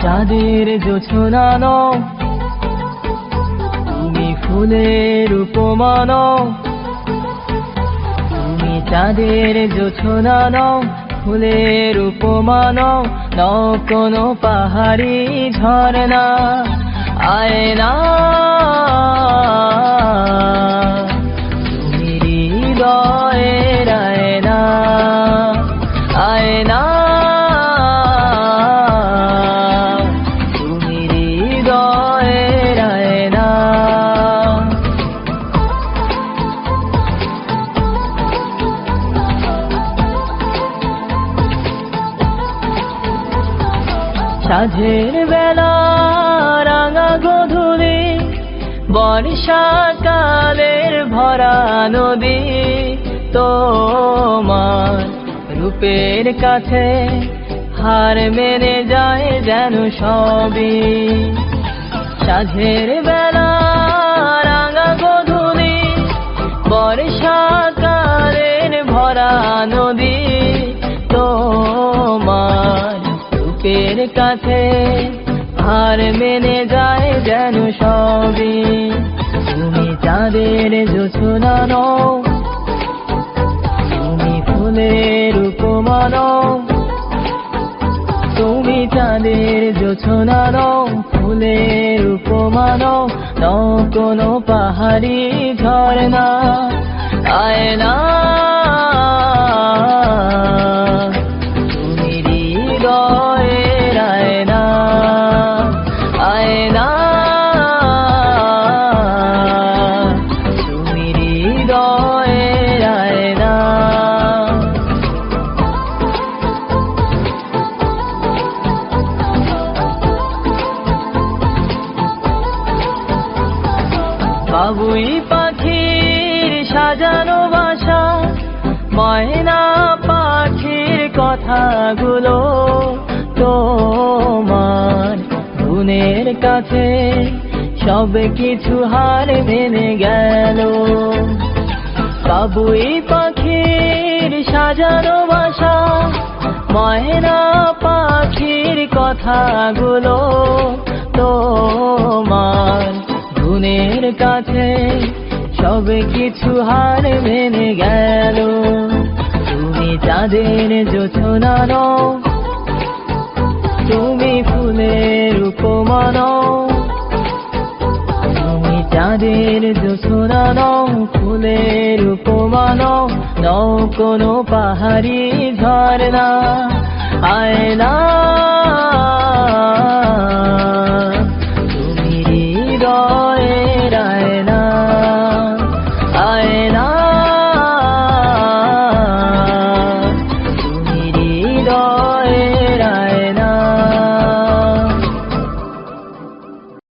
চাঁদের জোছনা নও, তুমি ফুলের উপমা নও। তুমি চাঁদের জোছনা নও, ফুলের উপমা নও, নও কোনো পাহাড়ি ঝরনা। আয়না তুমি হৃদয়ের আয়না, আয়না তুমি হৃদয়ের আয়না। সাঁঝের বেলা রাঙা গোধূলি, বর্ষাকালের ভরা নদী, তোমার রূপের কাছে হার মেনে যায় যেন সবই। সাঁঝের বেলা রাঙা গোধূলি, বর্ষাকালের ভরা নদী, তোমার রূপের কাছে হার মেনে যায় যেন সবই। তুমি চাঁদের জোছনা নও, তুমি ফুলের উপমা নও। তুমি চাঁদের জোছনা নও, ফুলের উপমা নও, নও কোনো পাহাড়ি ঝরনা। আয়না তুমি হৃদয়ের আয়না, আয়না তুমি হৃদয়ের আয়না। বাবুই পাখির সাজানো বাসা, ময়না পাখির কথাগুলো, তোমার গুণের কাছে সব কিছু হার মেনে গেল। বাবুই পাখির সাজানো বাসা, ময়না পাখির কথাগুলো, তোমার গুণের কাছে সব কিছু হার মেনে গেল। তুমি চাঁদের জোছনা নও, তুমি ফুলের উপমা নও। তুমি চাঁদের জোছনা নও, ফুলের উপমা নও, নও কোনো পাহাড়ি ঝরনা। আয়না তুমি হৃদয়